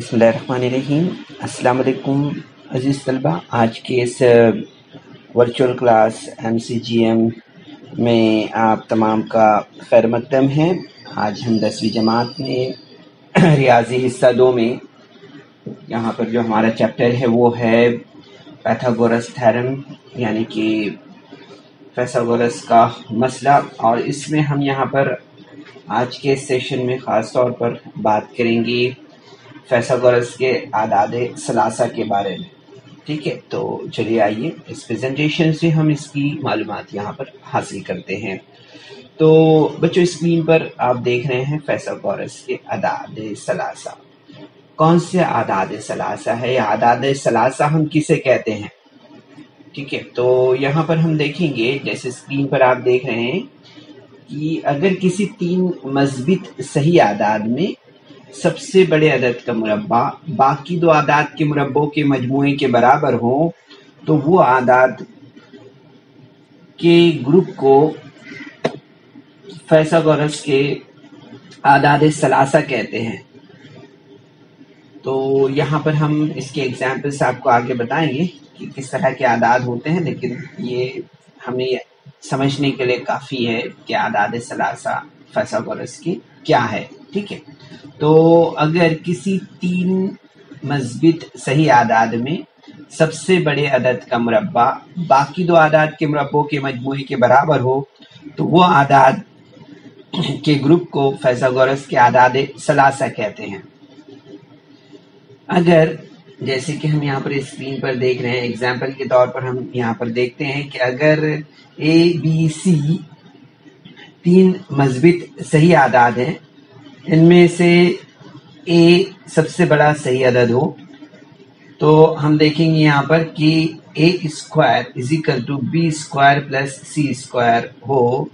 बिस्मिल्लाहिर्रहमानिर्रहीम। अस्सलाम वालेकुम अज़ीज़ तलबा। आज के इस वर्चुअल क्लास MCGM में आप तमाम का खैर मक़दम है। आज हम 10वीं जमात में रियाज़ी हिस्सा 2 में यहाँ पर जो हमारा चैप्टर है वो है पाइथागोरस थ्योरम, यानी कि पाइथागोरस का मसला। और इसमें हम यहाँ पर आज के सेशन में ख़ास तौर पर बात करेंगे पाइथागोरस के आदादे सलासा के बारे में। ठीक है, तो चलिए आइए इस प्रेजेंटेशन से हम इसकी मालूमात यहाँ पर हासिल करते हैं। तो बच्चों, स्क्रीन पर आप देख रहे हैं पाइथागोरस के आदादे सलासा। कौन से आदादे सलासा है या आदादे सलासा हम किसे कहते हैं? ठीक है, तो यहाँ पर हम देखेंगे, जैसे स्क्रीन पर आप देख रहे हैं कि अगर किसी 3 मज़बूत सही आदाद में सबसे बड़े अदद का मुरब्बा बाकी 2 आदाद के मुरब्बों के मजमूए के बराबर हो तो वो आदाद के ग्रुप को पाइथागोरस के आदादे सलासा कहते हैं। तो यहाँ पर हम इसके एग्जाम्पल्स आपको आगे बताएंगे कि किस तरह के आदाद होते हैं, लेकिन ये हमें समझने के लिए काफ़ी है कि आदादे सलासा पाइथागोरस की क्या है। ठीक है, तो अगर किसी 3 मज़बूत सही आदाद में सबसे बड़े अदद का मुरब्बा बाकी 2 आदाद के मुरब्बों के मजमूए के बराबर हो तो वो आदाद के ग्रुप को पाइथागोरस के आदादे सलासा कहते हैं। अगर जैसे कि हम यहाँ पर स्क्रीन पर देख रहे हैं, एग्जाम्पल के तौर पर हम यहाँ पर देखते हैं कि अगर ABC 3 मज़बूत सही आदाद हैं, इनमें से A सबसे बड़ा सही अदद हो, तो हम देखेंगे यहाँ पर कि A square is equal to B square plus C square हो,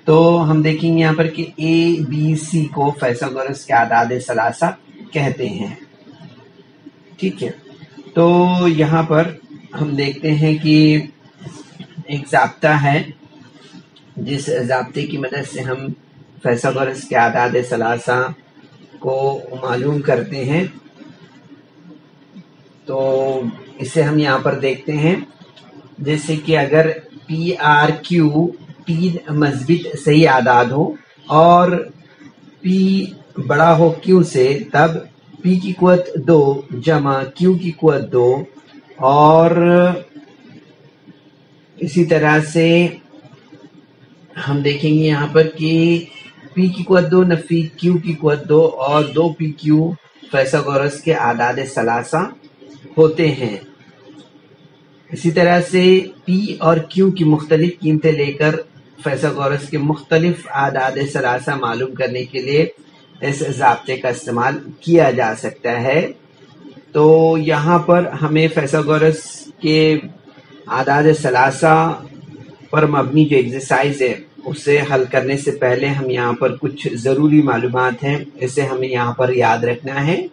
तो हम देखेंगे यहाँ पर कि ABC को पाइथागोरस के आदादे सलासा कहते हैं। ठीक है, तो यहाँ पर हम देखते हैं कि एक ज़ाब्ता है, जिस ज़ाब्ते की मदद से हम पाइथागोरस के आदादे सलासा को मालूम करते हैं। तो इसे हम यहाँ पर देखते हैं, जैसे कि अगर PRQ 3 मज़बूत सही आदाद हो और P बड़ा हो Q से, तब P की कुव्वत 2 जमा Q की कुव्वत 2, और इसी तरह से हम देखेंगे यहाँ पर कि P की कुव्वत 2 नफी Q की कुव्वत 2 और 2PQ पाइथागोरस के आदादे सलासा होते हैं। इसी तरह से P और Q की मुख्तलिफ कीमतें लेकर पाइथागोरस के मुख्तलिफ आदादे सलासा मालूम करने के लिए इस ज़ाब्ते का इस्तेमाल किया जा सकता है। तो यहाँ पर हमें पाइथागोरस के आदादे सलासा पर मबनी जो एक्सरसाइज है उसे हल करने से पहले हम यहाँ पर कुछ ज़रूरी मालूमात हैं, इसे हमें यहाँ पर याद रखना है।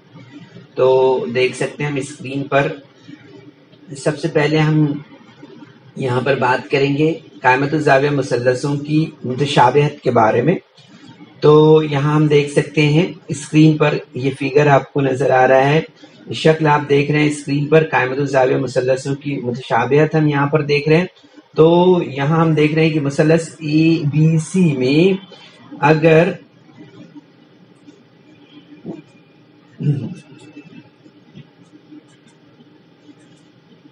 तो देख सकते हैं हम स्क्रीन पर, सबसे पहले हम यहाँ पर बात करेंगे कायमत ज़ाविया मुसल्लसों की मुतशाबिहत के बारे में। तो यहाँ हम देख सकते हैं स्क्रीन पर, ये फिगर आपको नज़र आ रहा है, शक्ल आप देख रहे हैं स्क्रीन पर, कायमत ज़ाविया मुसल्लसों की मुतशाबिहत हम यहाँ पर देख रहे हैं। तो यहाँ हम देख रहे हैं कि मुसल्लस ABC में अगर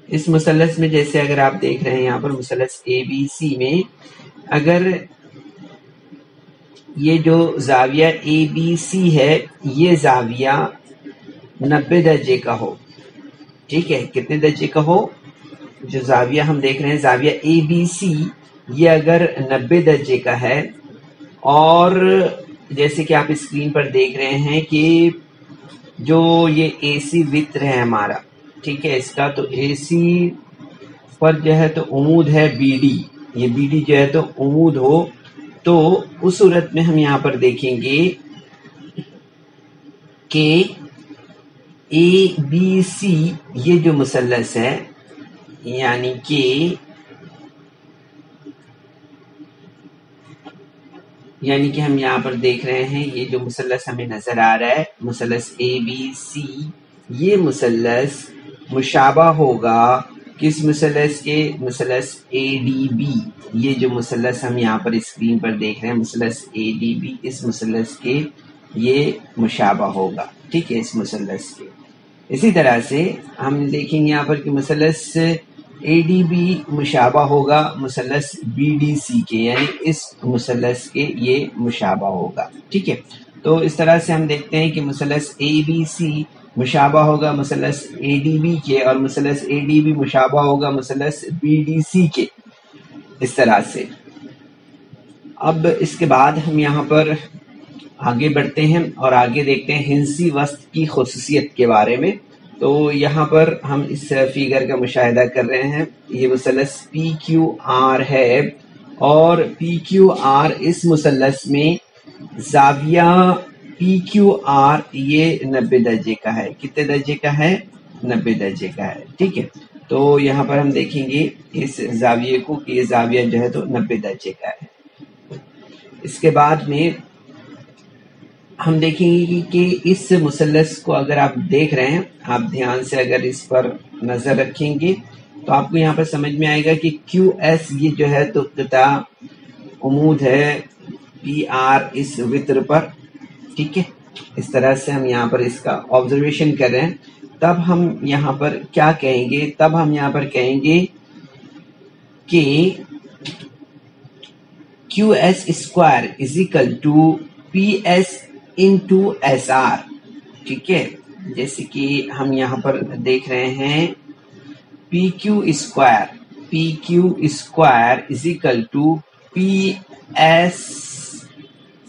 इस मुसल्लस में, जैसे अगर आप देख रहे हैं यहाँ पर मुसल्लस ABC में, अगर ये जो ज़ाविया ABC है ये ज़ाविया 90 दर्जे का हो। ठीक है, कितने दर्जे का हो? जो ज़ाविया हम देख रहे हैं ज़ाविया ABC, ये अगर 90 दर्जे का है, और जैसे कि आप स्क्रीन पर देख रहे हैं कि जो ये AC वृत्त है हमारा, ठीक है, इसका तो AC पर जो है तो उमूद है BD, ये BD जो है तो उमूद हो, तो उस सूरत में हम यहाँ पर देखेंगे कि ABC ये जो मुसल्लस है, यानी कि हम यहाँ पर देख रहे हैं ये जो मुसल्लस हमें नजर आ रहा है, मुसल्लस ABC, یہ مثلث مشابہ ہوگا کس مثلث کے؟ مثلث اے ڈی بی. یہ جو مثلث ہم یہاں پر اسکرین پر دیکھ رہے ہیں مثلث اے ڈی بی، اس مثلث کے یہ مشابہ ہوگا، ٹھیک ہے، اس مثلث کے. اسی طرح سے ہم دیکھیں گے یہاں پر کہ مثلث اے ڈی بی مشابہ ہوگا مثلث بی ڈی سی کے، یعنی اس مثلث کے یہ مشابہ ہوگا، ٹھیک ہے. تو اس طرح سے ہم دیکھتے ہیں کہ مثلث اے بی سی مشابہ ہوگا مثلث اے ڈی بی کے، اور مثلث اے ڈی بی مشابہ ہوگا مثلث بی ڈی سی کے، اس طرح سے. اب اس کے بعد ہم یہاں پر آگے بڑھتے ہیں اور آگے دیکھتے ہیں ہندسی وسط کی خصوصیت کے بارے میں. تو یہاں پر ہم اس فیگر کا مشاہدہ کر رہے ہیں. یہ مثلث پی کیو آر ہے، اور پی کیو آر اس مثلث میں زاویہ پی کیو آر یہ 90 درجے کا ہے. کتنے درجے کا ہے؟ 90 درجے کا ہے، ٹھیک ہے. تو یہاں پر ہم دیکھیں گے اس زاویے کو کہ یہ زاویہ جو ہے تو 90 درجے کا ہے. اس کے بعد میں ہم دیکھیں گے کہ اس مثلث کو اگر آپ دیکھ رہے ہیں، آپ دھیان سے اگر اس پر نظر رکھیں گے تو آپ کو یہاں پر سمجھ میں آئے گا کہ کیو ایس یہ جو ہے تو قطع عمود ہے پی آر اس وتر پر، ٹھیک ہے. اس طرح سے ہم یہاں پر اس کا آبزرویشن کر رہے ہیں. تب ہم یہاں پر کیا کہیں گے؟ تب ہم یہاں پر کہیں گے کہ Q S square is equal to P S into S R, ٹھیک ہے. جیسے کہ ہم یہاں پر دیکھ رہے ہیں P Q square is equal to P S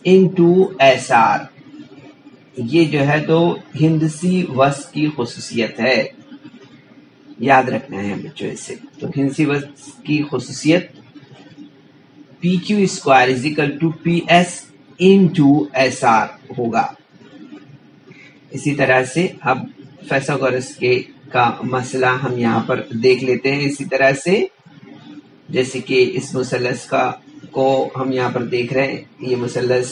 into S R. یہ جو ہے تو ہندسی وسط کی خصوصیت ہے، یاد رکھنا ہے بچوں اسے. تو ہندسی وسط کی خصوصیت P Q square is equal to P S into S R ہوگا. اسی طرح سے اب فیثاگورس کے کا مسئلہ ہم یہاں پر دیکھ لیتے ہیں. اسی طرح سے جیسے کہ اس مثلث کو ہم یہاں پر دیکھ رہے ہیں، یہ مثلث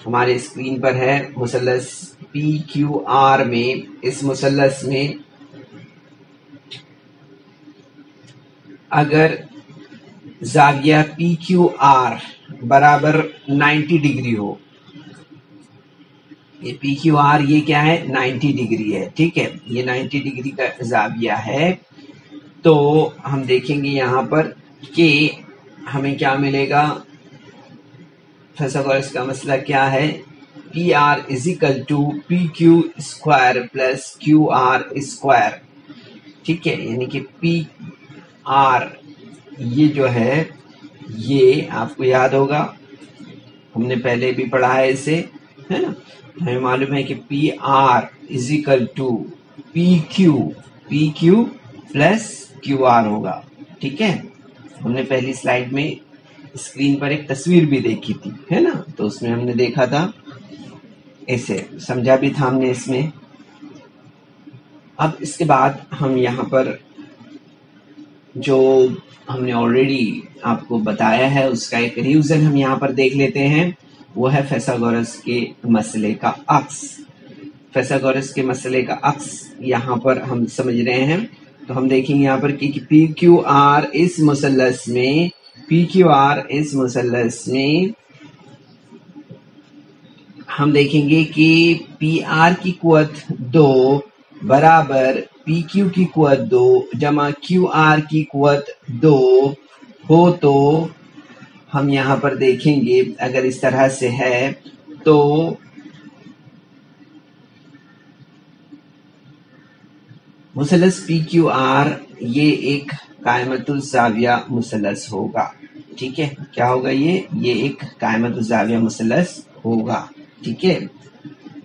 ہمارے اسکرین پر ہے. مثلث پی کیو آر میں اس مثلث میں اگر زاویہ پی کیو آر برابر 90 ڈگری ہو، یہ پی کیو آر یہ کیا ہے؟ 90 ڈگری ہے، ٹھیک ہے. یہ 90 ڈگری کا زاویہ ہے. تو ہم دیکھیں گے یہاں پر کہ ہمیں کیا ملے گا. فیثاگورس کا مسئلہ کیا ہے؟ P R is equal to P Q square plus Q R square, ٹھیک ہے. یعنی کہ پی آر یہ جو ہے یہ آپ کو یاد ہوگا، ہم نے پہلے بھی پڑھا ہے اسے، ہے نا. ہمیں معلوم ہے کہ P R is equal to P Q plus Q R ہوگا، ٹھیک ہے. ہم نے پہلی سلائیڈ میں اسکرین پر ایک تصویر بھی دیکھی تھی، ہے نا. تو اس میں ہم نے دیکھا تھا، ایسے سمجھا بھی تھا ہم نے اس میں. اب اس کے بعد ہم یہاں پر جو ہم نے آلریڈی آپ کو بتایا ہے اس کا ایک ریویژن ہم یہاں پر دیکھ لیتے ہیں. وہ ہے فیثاگورس کے مسئلے کا عکس. فیثاگورس کے مسئلے کا عکس یہاں پر ہم سمجھ رہے ہیں. تو ہم دیکھیں گے یہاں پر کہ پی کیو آر اس مثلث میں ہم دیکھیں گے کہ پی آر کی قوت 2 برابر پی کیو کی قوت 2 جمع کیو آر کی قوت 2 ہو. تو ہم یہاں پر دیکھیں گے اگر اس طرح سے ہے تو مثلث پی کیو آر یہ ایک قائمۃ الزاویہ مثلث ہوگا، ٹھیک ہے. کیا ہوگا؟ یہ ایک قائمۃ الزاویہ مثلث ہوگا، ٹھیک ہے.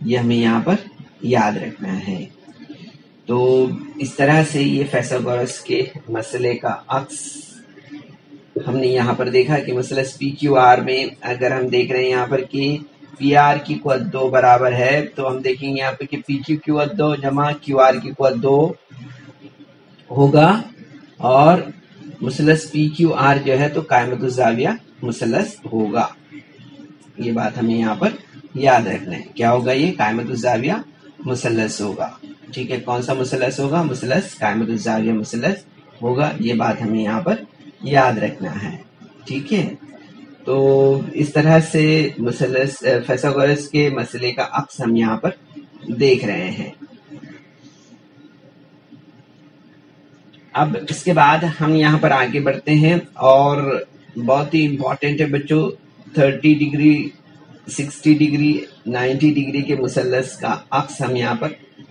یہ ہمیں یہاں پر یاد رکھنا ہے. تو اس طرح سے یہ فیثاگورس کے مسئلے کا عکس ہم نے یہاں پر دیکھا کہ مثلث پی کیو آر میں اگر ہم دیکھ رہے ہیں یہاں پر کہ پی آر کی قوت 2 برابر ہے، تو ہم دیکھیں گے یہاں پر کہ پی کیو کی قوت 2 جمع کیو آر کی قوت 2 ہوگا، اور مثلث پی کیو آر جو ہے تو قائمۃ الزاویہ مثلث ہوگا. یہ بات ہمیں یہاں پر یاد رکھنا ہے. کیا ہوگا؟ یہ قائمۃ الزاویہ مثلث ہوگا. ٹھیک ہے، کون سا مثلث ہوگا؟ مثلث قائمۃ الزاویہ مثلث ہوگا، یہ بات ہمیں یہاں پر یاد رکھنا ہے، ٹھیک ہے۔ تو اس طرح سے مثلث فیثاغورس کے مسئلے کا عکس ہم یہاں پر دیکھ رہے ہیں۔ اب اس کے بعد ہم یہاں پر آگے بڑھتے ہیں اور بہت ہی امپورٹنٹ ہے بچوں، 30 ڈگری 60 ڈگری 90 ڈگری کے مثلث کا عکس ہم یہاں پر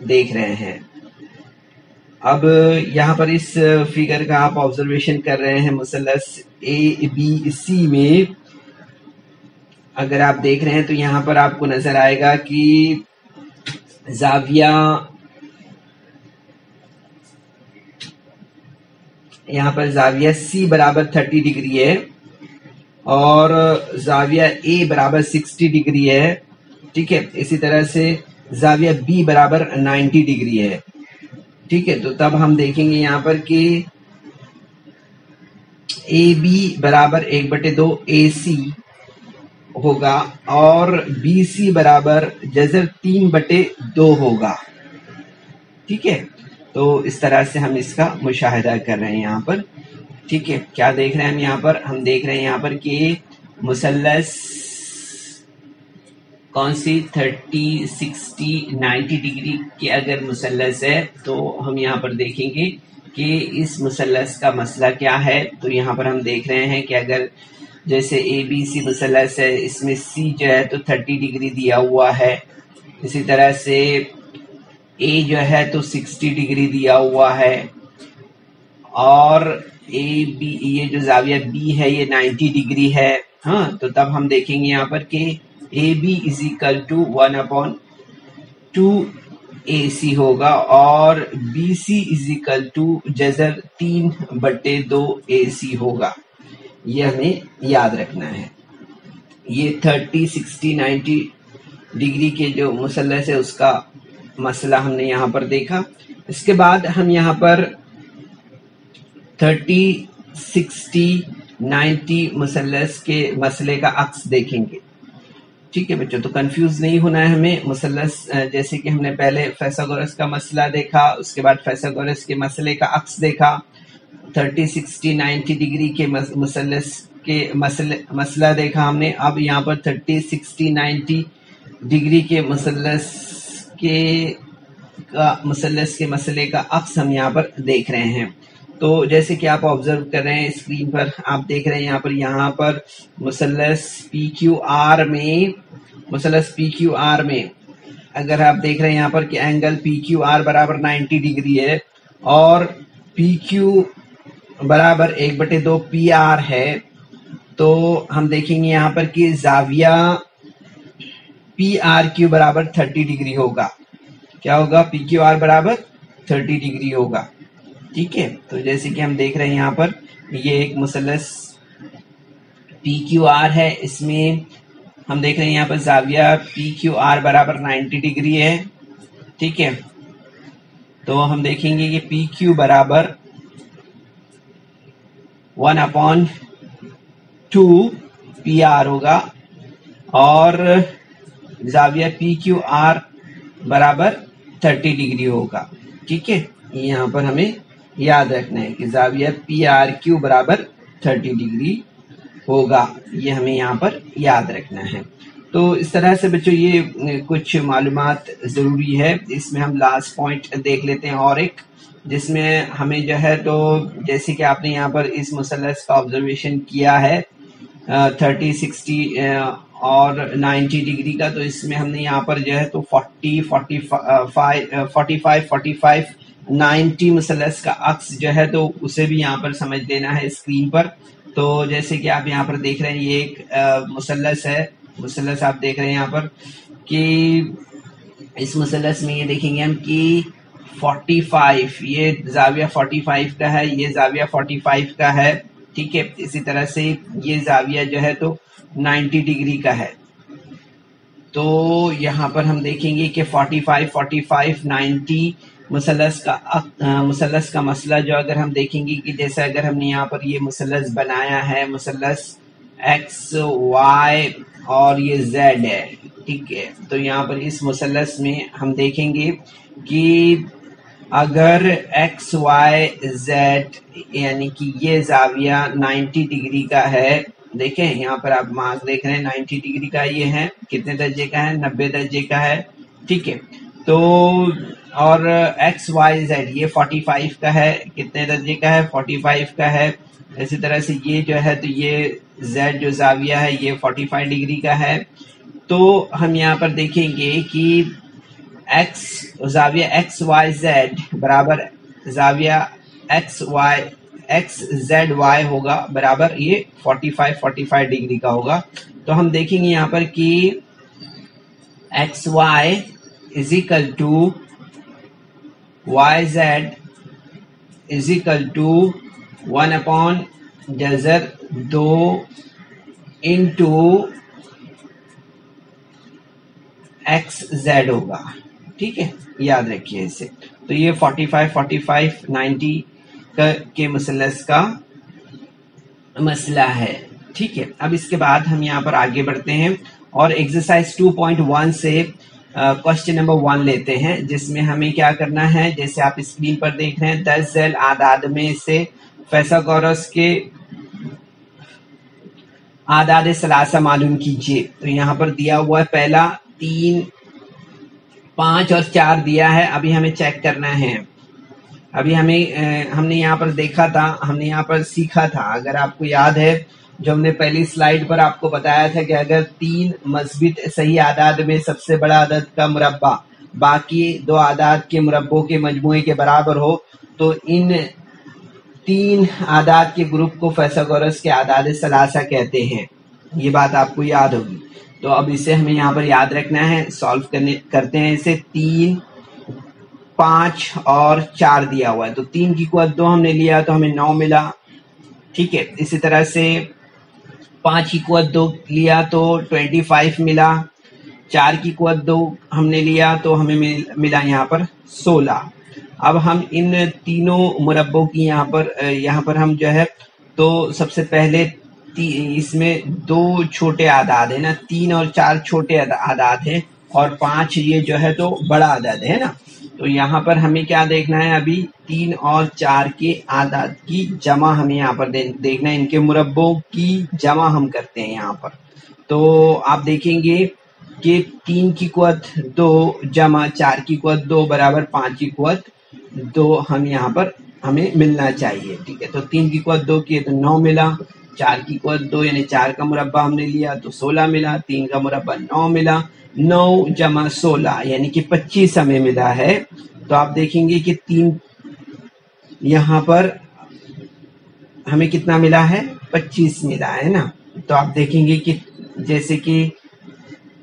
دیکھ رہے ہیں۔ اب یہاں پر اس فگر کا آپ آبزرویشن کر رہے ہیں، مثلث ABC میں اگر آپ دیکھ رہے ہیں تو یہاں پر آپ کو نظر آئے گا کہ زاویہ یہاں پر زاویہ C برابر 30 ڈگری ہے اور زاویہ A برابر 60 ڈگری ہے، ٹھیک ہے۔ اسی طرح سے زاویہ B برابر 90 ڈگری ہے، ٹھیک ہے۔ تو تب ہم دیکھیں گے یہاں پر کہ AB برابر 1/2 AC ہوگا اور BC برابر جذر 3/2 ہوگا، ٹھیک ہے۔ تو اس طرح سے ہم اس کا مشاہدہ کر رہے ہیں یہاں پر، ٹھیک ہے۔ کیا دیکھ رہے ہیں ہم یہاں پر؟ ہم دیکھ رہے ہیں یہاں پر کہ مثلث کون سی 30 60 90 ڈگری کے اگر مثلث ہے تو ہم یہاں پر دیکھیں گے کہ اس مثلث کا مسئلہ کیا ہے۔ تو یہاں پر ہم دیکھ رہے ہیں کہ اگر جیسے ABC مثلث ہے، اس میں C جو ہے تو 30 ڈگری دیا ہوا ہے، اسی طرح سے A جو ہے تو 60 ڈگری دیا ہوا ہے اور AB یہ جو زاویہ B ہے یہ 90 ڈگری ہے، ہاں۔ تو تب ہم دیکھیں گے یہاں پر کہ AB = 1/2 AC ہوگا اور BC = جذر 3/2 AC ہوگا، یہ ہمیں یاد رکھنا ہے۔ یہ 30 60 90 ڈگری کے جو مثلث ہے اس کا مسئلہ ہم نے یہاں پر دیکھا۔ اس کے بعد ہم یہاں پر 30 60 90 مثلث کے مسئلے کا عکس دیکھیں گے، ٹھیک ہے بچوں۔ تو کنفیوز نہیں ہونا ہے ہمیں، مثلث جیسے کہ ہم نے پہلے فیثاغورس کا مسئلہ دیکھا، اس کے بعد فیثاغورس کے مسئلے کا عکس دیکھا، 30 60 90 ڈگری کے مثلث کے مسئلہ دیکھا ہم نے۔ اب یہاں پر 30 60 90 ڈگری کے مثلث کے مسئلے کا عکس ہم یہاں پر دیکھ رہے ہیں۔ تو جیسے کہ آپ آبزرو کر رہے ہیں اسکرین پر، آپ دیکھ رہے ہیں یہاں پر مثلث PQR میں اگر آپ دیکھ رہے ہیں یہاں پر کہ اینگل PQR برابر 90 ڈگری ہے اور PQ برابر 1/2 PR ہے، تو ہم دیکھیں گے یہاں پر کہ زاویہ PRQ برابر 30 ڈگری ہوگا۔ کیا ہوگا؟ PQR برابر 30 ڈگری ہوگا، ٹھیک ہے۔ تو جیسے کہ ہم دیکھ رہے ہیں یہاں پر یہ ایک مثلث PQR ہے، اس میں ہم دیکھ رہے ہیں یہاں پر زاویہ PQR برابر 90 ڈگری ہے، ٹھیک ہے۔ تو ہم دیکھیں گے کہ PQ برابر 1/2 PR ہوگا اور زاویہ PQR برابر 30 ڈگری ہوگا، ٹھیک ہے۔ یہاں پر ہمیں یاد رکھنا ہے کہ زاویہ PRQ برابر 30 ڈگری ہوگا، یہ ہمیں یہاں پر یاد رکھنا ہے۔ تو اس طرح سے بچوں یہ کچھ معلومات ضروری ہے۔ اس میں ہم لاسٹ پوائنٹ دیکھ لیتے ہیں اور ایک، جس میں ہمیں جو ہے تو جیسے کہ آپ نے یہاں پر اس مثلث کا آبزرویشن کیا ہے 30 60 اور 90 ڈگری کا، تو اس میں ہم نے یہاں پر جو ہے تو 40 45 90 مثلث کا عکس جو ہے تو اسے بھی یہاں پر سمجھ لینا ہے اسکرین پر۔ تو جیسے کہ آپ یہاں پر دیکھ رہے ہیں یہ ایک مثلث ہے، مثلث آپ دیکھ رہے ہیں یہاں پر کہ اس مثلث میں یہ دیکھیں گے ہم کہ 45 یہ زاویہ 45 کا ہے، یہ زاویہ 45 کا ہے، ٹھیک ہے۔ اسی طرح سے یہ زاویہ جو ہے تو 90 ڈگری کا ہے۔ تو یہاں پر ہم دیکھیں گے کہ 45 45 90 مثلث کا مسئلہ جو اگر ہم دیکھیں گے کہ جیسے اگر ہم نے یہاں پر یہ مثلث بنایا ہے، مثلث X Y اور یہ Z ہے، ٹھیک ہے۔ تو یہاں پر اس مثلث میں ہم دیکھیں گے कि अगर एक्स वाई जेड यानी कि ये जाविया 90 डिग्री का है, देखें यहाँ पर आप मार्क देख रहे हैं 90 डिग्री का ये है, कितने दर्जे का है, 90 दर्जे का है, ठीक है। तो और एक्स वाई जेड ये 45 का है, कितने दर्जे का है, 45 का है। इसी तरह से ये जो है तो ये जेड जो जाविया है ये 45 डिग्री का है। तो हम यहाँ पर देखेंगे कि एक्स जाविया एक्स वाई जेड बराबर जाविया एक्स जेड वाई होगा बराबर ये 45 डिग्री का होगा। तो हम देखेंगे यहाँ पर कि X Y is equal to Y Z is equal to 1/2 into X Z होगा, ठीक है, याद रखिए इसे। तो ये 45 90 के मसलस का मसला है, ठीक है। अब इसके बाद हम यहाँ पर आगे बढ़ते हैं और एक्सरसाइज 2.1 से क्वेश्चन नंबर 1 लेते हैं, जिसमें हमें क्या करना है, जैसे आप स्क्रीन पर देख रहे हैं 10 झेल आदाद में से फैसागोरस के आदाद सलासा मालूम कीजिए। तो यहाँ पर दिया हुआ है पहला 3, 5 और 4 दिया है। अभी हमें चेक करना है, अभी हमने यहाँ पर देखा था, हमने यहाँ पर सीखा था, अगर आपको याद है जो हमने पहली स्लाइड पर आपको बताया था कि अगर 3 मस्बित सही आदाद में सबसे बड़ा अदद का मुरब्बा बाकी 2 आदाद के मुरब्बों के मजमूए के बराबर हो तो इन 3 आदाद के ग्रुप को फैसागोरस के आदाद सलासा कहते हैं। ये बात आपको याद होगी। तो अब इसे हमें यहाँ पर याद रखना है, सॉल्व करते हैं इसे। 3, 5 और 4 दिया हुआ है, तो 3 की कुव्वत 2 हमने लिया तो हमें 9 मिला, ठीक है। इसी तरह से 5 की कुव्वत 2 लिया तो 25 मिला, 4 की कुव्वत 2 हमने लिया तो हमें मिला यहाँ पर 16। अब हम इन तीनों मुरब्बों की यहाँ पर हम जो है तो सबसे पहले इसमें 2 छोटे आदाद है ना, 3 और 4 छोटे आदाद है और 5 ये जो है तो बड़ा आदाद है ना। तो यहाँ पर हमें क्या देखना है, अभी 3 और 4 के आदाद की जमा हमें यहाँ पर देखना है, इनके मुरब्बों की जमा हम करते हैं यहाँ पर। तो आप देखेंगे कि 3 की कुव्वत 2 जमा 4 की कुव्वत 2 बराबर 5 की कुव्वत 2 हम यहाँ पर हमें मिलना चाहिए, ठीक है। तो 3 की कुव्वत 2 की तो 9 मिला, 4 की कुव्वत 2 यानी 4 का मुरब्बा हमने लिया तो 16 मिला, 3 का मुरब्बा 9 मिला, 9 जमा 16 यानी कि 25 हमें मिला है। तो आप देखेंगे कि 3 यहाँ पर हमें कितना मिला है, 25 मिला है ना। तो आप देखेंगे कि जैसे कि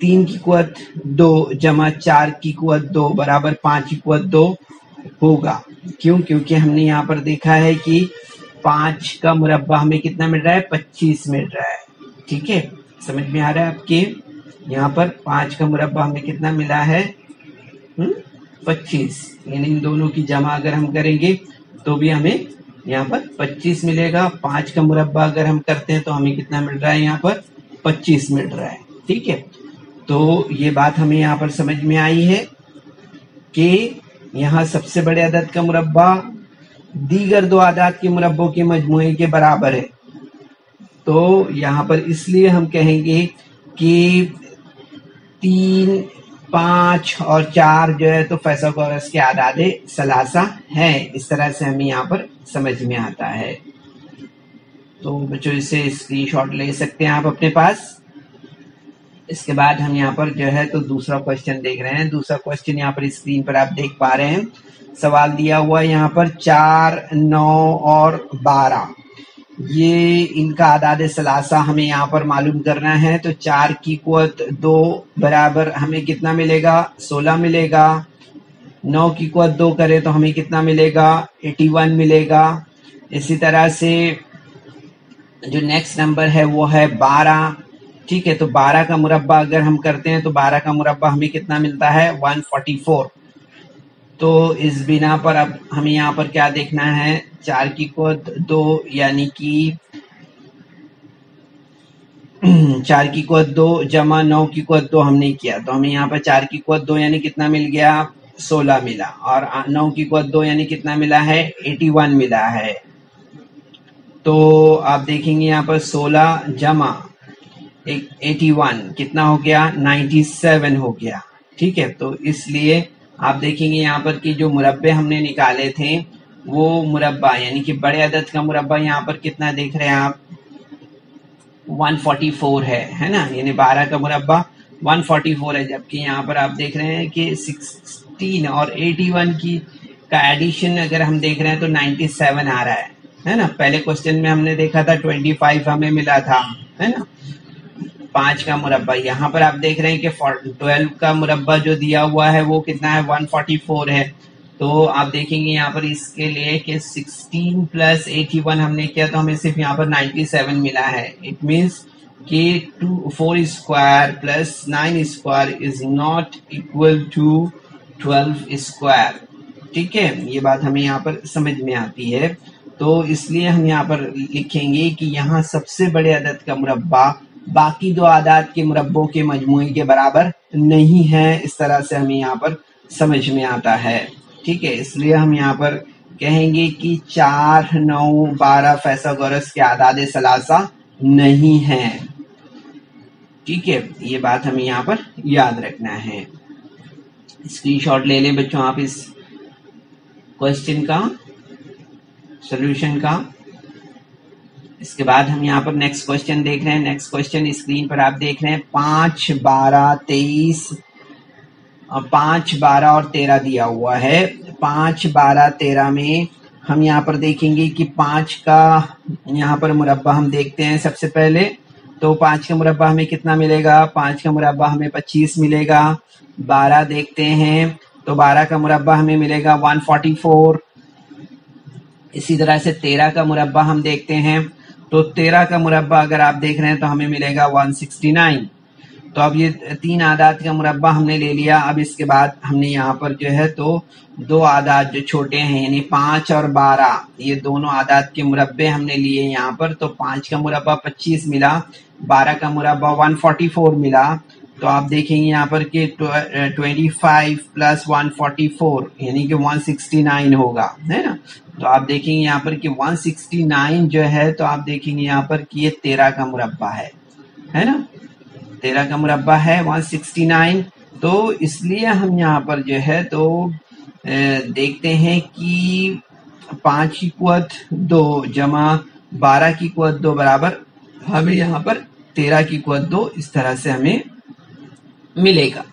3 की कुव्वत 2 जमा 4 की कुव्वत 2 बराबर 5 की कुव्वत 2 होगा। क्यों? क्योंकि हमने यहाँ पर देखा है कि 5 का मुरब्बा हमें कितना मिल रहा है, 25 मिल रहा है, ठीक है। समझ में आ रहा है आपके? यहाँ पर 5 का मुरब्बा हमें कितना मिला है, 25, यानी इन दोनों की जमा अगर हम करेंगे तो भी हमें यहाँ पर 25 मिलेगा। 5 का मुरब्बा अगर हम करते हैं तो हमें कितना मिल रहा है, यहाँ पर 25 मिल रहा है, ठीक है। तो ये बात हमें यहाँ पर समझ में आई है कि यहाँ सबसे बड़े अदद का मुरब्बा दीगर 2 आदाद के मुरब्बों के मजमूए के बराबर है। तो यहाँ पर इसलिए हम कहेंगे कि 3, 5 और 4 जो है तो फैसागोरस के आदाद सलासा है। इस तरह से हमें यहाँ पर समझ में आता है। तो बच्चों इसे स्क्रीनशॉट ले सकते हैं आप अपने पास। इसके बाद हम यहाँ पर जो है तो दूसरा क्वेश्चन देख रहे हैं। दूसरा क्वेश्चन यहाँ पर स्क्रीन पर आप देख पा रहे हैं। सवाल दिया हुआ है यहाँ पर 4, 9 और 12, ये इनका आदाद सलासा हमें यहाँ पर मालूम करना है। तो 4 की कुव्वत 2 बराबर हमें कितना मिलेगा, 16 मिलेगा। 9 की कुव्वत 2 करें तो हमें कितना मिलेगा, 81 मिलेगा। इसी तरह से जो नेक्स्ट नंबर है वो है 12, ठीक है। तो 12 का मुरब्बा अगर हम करते हैं तो 12 का मुरब्बा हमें कितना मिलता है, 144। तो इस बिना पर अब हमें यहाँ पर क्या देखना है, 4 की कुव्वत 2 यानी कि 4 की कुव्वत 2 जमा 9 की कुव्वत 2 हमने किया तो हमें यहाँ पर 4 की कुव्वत 2 यानी कितना मिल गया, 16 मिला, और 9 की कुवत 2 यानी कितना मिला है, 81 मिला है। तो आप देखेंगे यहाँ पर 16 जमा 81 कितना हो गया, 97 हो गया। ठीक है, तो इसलिए आप देखेंगे यहाँ पर कि जो मुरब्बे हमने निकाले थे वो मुरब्बा यानी कि बड़े अदद का मुरब्बा यहाँ पर कितना देख रहे हैं आप, 144 है ना, यानी 12 का मुरब्बा 144 है, जबकि यहाँ पर आप देख रहे हैं कि 16 और 81 की का एडिशन अगर हम देख रहे हैं तो 97 आ रहा है ना। पहले क्वेश्चन में हमने देखा था 25 हमें मिला था, है ना, 5 का मुरब्बा। यहाँ पर आप देख रहे हैं कि 12 का मुरब्बा जो दिया हुआ है वो कितना है, 144 है। तो आप देखेंगे यहाँ पर इसके लिए कि 16 प्लस 81 हमने किया तो हमें सिर्फ यहाँ पर 97 मिला है। इट मीन्स कि 4 square plus 9 square is not equal to 12 square. ठीक है, ये बात हमें यहाँ पर समझ में आती है। तो इसलिए हम यहाँ पर लिखेंगे कि यहाँ सबसे बड़े अदद का मुरब्बा बाकी दो आदाद के मुरब्बों के मजमूए के बराबर नहीं है। इस तरह से हमें यहाँ पर समझ में आता है। ठीक है, इसलिए हम यहाँ पर कहेंगे कि 4, 9, 12 फैसागोरस के आदाद सलासा नहीं है। ठीक है, ये बात हमें यहाँ पर याद रखना है। स्क्रीनशॉट ले लें बच्चों आप इस क्वेश्चन का, सॉल्यूशन का। इसके बाद हम यहाँ पर नेक्स्ट क्वेश्चन देख रहे हैं। नेक्स्ट क्वेश्चन स्क्रीन पर आप देख रहे हैं 5, 12, 23, 5, 12 और 13 दिया हुआ है। 5, 12, 13 में हम यहाँ पर देखेंगे कि 5 का यहाँ पर मुरब्बा हम देखते हैं सबसे पहले। तो 5 का मुरब्बा हमें कितना मिलेगा, 5 का मुरब्बा हमें 25 मिलेगा। 12 देखते हैं तो 12 का मुरब्बा हमें मिलेगा 144। इसी तरह से 13 का मुरब्बा हम देखते हैं तो 13 का मुरब्बा अगर आप देख रहे हैं तो हमें मिलेगा 169। तो अब ये 3 आदाद का मुरब्बा हमने ले लिया। अब इसके बाद हमने यहाँ पर जो है तो 2 आदाद जो छोटे हैं यानी 5 और 12, ये दोनों आदाद के मुरब्बे हमने लिए यहाँ पर। तो 5 का मुरब्बा 25 मिला, 12 का मुरब्बा 144 मिला। तो आप देखेंगे यहाँ पर कि 25 प्लस 144 यानी कि 169 होगा, है ना। तो आप देखेंगे यहाँ पर कि 169 जो है तो आप देखेंगे यहाँ पर कि ये 13 का मुरब्बा है ना, 13 का मुरब्बा है 169। तो इसलिए हम यहाँ पर जो है तो देखते हैं कि 5 की कुवत 2 जमा 12 की कुवत 2 बराबर हमें यहाँ पर 13 की कुवत 2 इस तरह से हमें मिलेगा।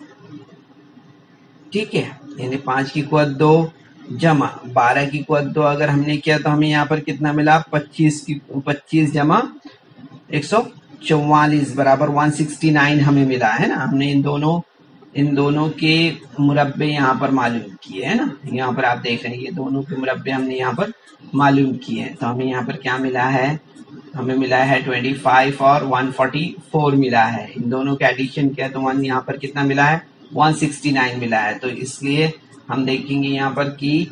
ठीक है, यानी 5 की कुवत 2 जमा 12 की कुवत 2 अगर हमने किया तो हमें यहाँ पर कितना मिला, 25 जमा 144 बराबर 169 हमें मिला, है ना। हमने इन दोनों के मुरब्बे यहाँ पर मालूम किए, है ना। यहाँ पर आप देख रहे हैं ये दोनों के मुरब्बे हमने यहाँ पर मालूम किए हैं। तो हमें यहाँ पर क्या मिला है, हमें मिला है 25 और 144 मिला है। इन दोनों के एडिशन किया तो यहाँ पर कितना मिला है, 169 मिला है। तो इसलिए हम देखेंगे यहाँ पर कि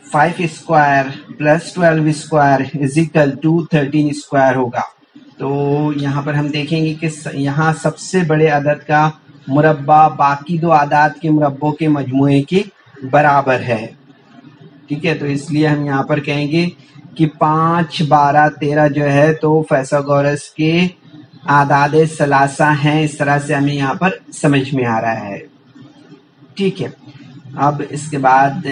5 square plus 12 square is equal to 13 square होगा। तो यहाँ पर हम देखेंगे कि यहाँ सबसे बड़े अदद का मुरब्बा बाकी दो आदाद के मुरब्बों के मजमूए के बराबर है। ठीक है, तो इसलिए हम यहाँ पर कहेंगे कि 5, 12, 13 जो है तो फैसागोरस के आदाद सलासा हैं। इस तरह से हमें यहाँ पर समझ में आ रहा है। ठीक है, अब इसके बाद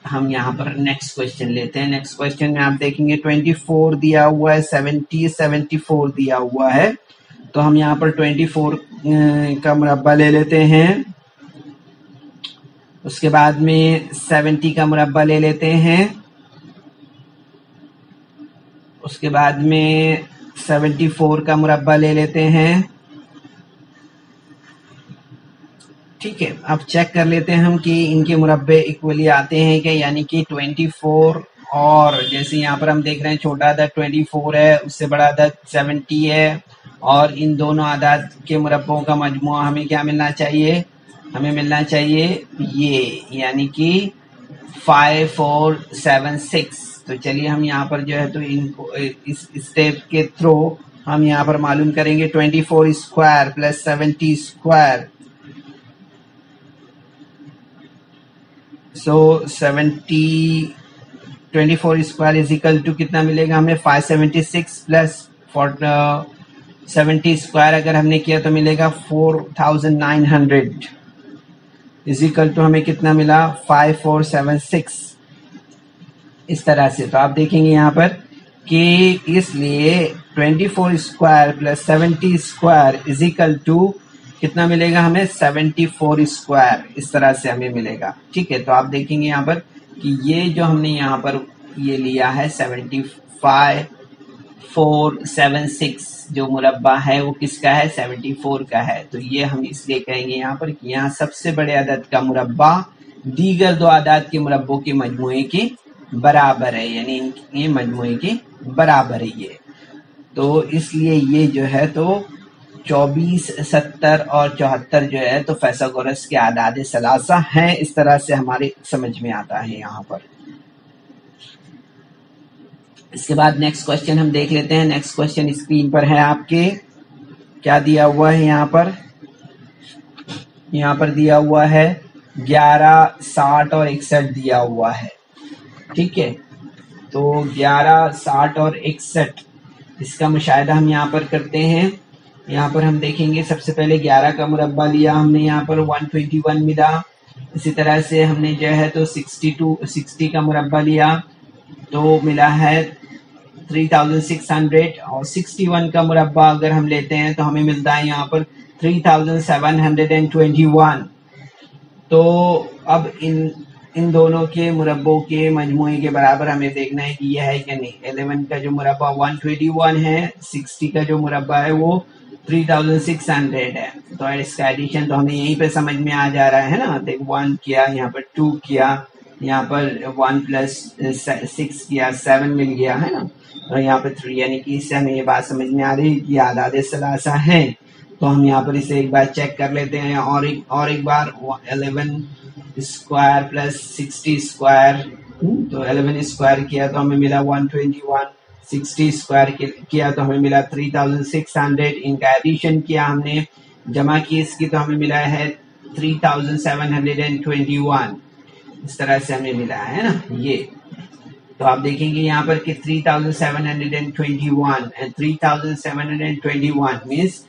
हम यहाँ पर नेक्स्ट क्वेश्चन लेते हैं। नेक्स्ट क्वेश्चन में आप देखेंगे 24 दिया हुआ है, 70, 74 दिया हुआ है। तो हम यहाँ पर 24 का मुरब्बा ले लेते हैं। उसके बाद में 70 का मुरब्बा ले लेते हैं। उसके बाद में 74 का मुरब्बा ले लेते हैं। ठीक है, अब चेक कर लेते हैं हम कि इनके मुरब्बे इक्वली आते हैं क्या, यानी कि 24 और जैसे यहाँ पर हम देख रहे हैं छोटा अदद 24 है, उससे बड़ा अदद 70 है, और इन दोनों आदाद के मुरब्बों का मजमुआ हमें क्या मिलना चाहिए, हमें मिलना चाहिए ये, यानी कि 5, 4, 7, 6। तो चलिए हम यहाँ पर जो है तो इनको इस स्टेप के थ्रू हम यहाँ पर मालूम करेंगे। 24 square plus 70 square so 24 square is equal to कितना मिलेगा हमें 576 प्लस 70 स्क्वायर अगर हमने किया तो मिलेगा 4900 इज इक्वल टू हमें कितना मिला 5476 इस तरह से। तो आप देखेंगे यहाँ पर कि इसलिए 24 square plus 70 square is equal to कितना मिलेगा हमें 74 स्क्वायर इस तरह से हमें मिलेगा। ठीक है, तो आप देखेंगे यहाँ पर कि ये जो हमने यहाँ पर ये लिया है 75476 जो मुरब्बा है वो किसका है 74 का है। तो ये हम इसलिए कहेंगे यहाँ पर कि यहाँ सबसे बड़े अदद का मुरब्बा दीगर दो आदाद के मुरब्बों के मजमूए के बराबर है, यानी ये मजमूए के बराबर है ये। तो इसलिए ये जो है तो 24, 70 और 74 जो है तो फैसागोरस के आदाद सलासा हैं। इस तरह से हमारे समझ में आता है यहाँ पर। इसके बाद नेक्स्ट क्वेश्चन हम देख लेते हैं। नेक्स्ट क्वेश्चन स्क्रीन पर है आपके, क्या दिया हुआ है यहाँ पर दिया हुआ है 11, 60 और 61 दिया हुआ है। ठीक है, तो 11, 60 और 61 इसका मुशाहिदा हम यहाँ पर करते हैं। यहाँ पर हम देखेंगे सबसे पहले 11 का मुरब्बा लिया हमने, यहाँ पर 121 मिला। इसी तरह से हमने जो है तो 60 का मुरब्बा लिया तो मिला है 3600 और 61 का मुरब्बा अगर हम लेते हैं तो हमें मिलता है यहाँ पर 3721। तो अब इन दोनों के मुरब्बों के मजमूए के बराबर हमें देखना है कि यह है कि नहीं। 11 का जो मुरब्बा 121 है, 60 का जो मुरब्बा है वो 3600 है। तो इसका एडिशन तो हमें यहीं पे समझ में आ जा रहा है ना। देख 1 किया, यहाँ पर 2 किया, यहाँ पर 1 प्लस 6 किया, 7 मिल गया है ना, और यहाँ पर 3, यानी कि इससे हमें ये बात समझ में आ रही है कि आदाद सलासा है। तो हम यहाँ पर इसे एक बार चेक कर लेते हैं और एक बार 11 स्क्वायर प्लस 60 स्क्वायर, तो 11 स्क्वायर किया तो हमें मिला 121, 60 स्क्वायर किया तो हमें मिला 3600। इनका एडिशन किया हमने, जमा की इसकी, तो हमें मिला है 3721। इस तरह से हमें मिला है ना ये। तो आप देखेंगे यहाँ पर कि 3721 and 3721 means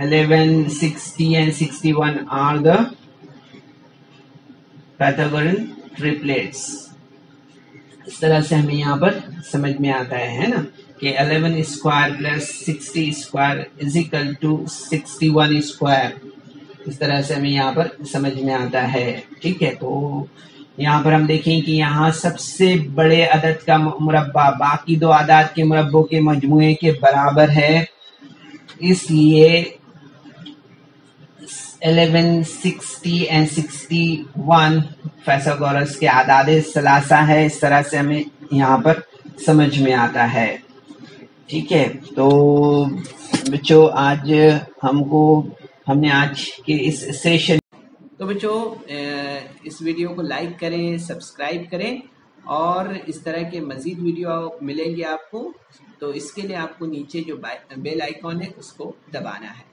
11, 60 and 61 are the Pythagorean triplets। इस तरह से हमें यहाँ पर समझ में आता है ना कि 11 square plus 60 square is equal to 61 square. इस तरह से हमें यहाँ पर समझ में आता है। ठीक है, तो यहाँ पर हम देखें कि यहाँ सबसे बड़े अदद का मुरब्बा बाकी दो आदाद के मुरब्बों के मजमूए के बराबर है, इसलिए 11, 60 and 61 फैसागोरस के आदाद सलासा है। इस तरह से हमें यहाँ पर समझ में आता है। ठीक है, तो बच्चों आज हमने आज के इस सेशन, तो बच्चों इस वीडियो को लाइक करें, सब्सक्राइब करें और इस तरह के मज़ीद वीडियो मिलेंगे आपको। तो इसके लिए आपको नीचे जो बेल आइकॉन है उसको दबाना है।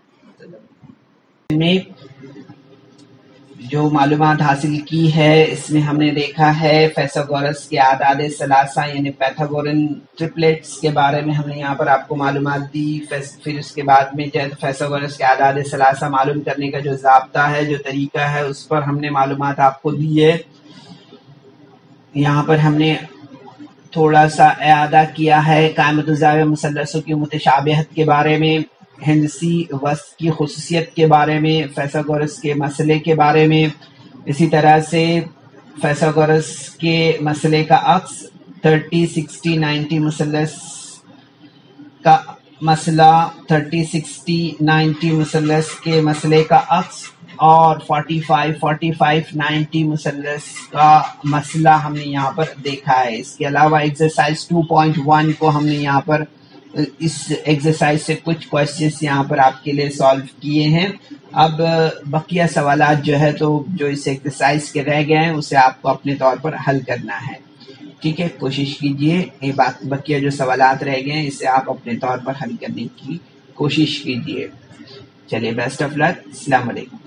में जो मालूमात हासिल की है इसमें हमने देखा है फैसागोरस के आदाद सलासा यानी पैथागोरन ट्रिपलेट्स के बारे में हमने यहाँ पर आपको मालूमात दी। फिर उसके बाद में जो है फैसागोरस के आदाद सलासा मालूम करने का जो ज़ाब्ता है, जो तरीका है, उस पर हमने मालूमात आपको दी है। यहाँ पर हमने थोड़ा सा इआदा किया है कायमतुज़्ज़ाविया मुसल्लसों की मुतशाबिहत के बारे में, हिंदसी वस्त की खुसूसियत के बारे में, फैसागोरस के मसले के बारे में। इसी तरह से फैसागोरस के मसले का अक्स 30, 60, 90 मुसल्लस का मसला, 30, 60, 90 मुसल्लस के मसले का अक्स और 45, 90 मुसल्लस का मसला हमने यहाँ पर देखा है। इसके अलावा एक्सरसाइज 2.1 को हमने यहाँ पर इस एक्सरसाइज से कुछ क्वेश्चंस यहाँ पर आपके लिए सॉल्व किए हैं। अब बकिया सवालात जो है तो जो इस एक्सरसाइज के रह गए हैं उसे आपको अपने तौर पर हल करना है। ठीक है, कोशिश कीजिए ये बकिया जो सवालात रह गए हैं इसे आप अपने तौर पर हल करने की कोशिश कीजिए। चलिए, बेस्ट ऑफ लक, अस्सलाम वालेकुम।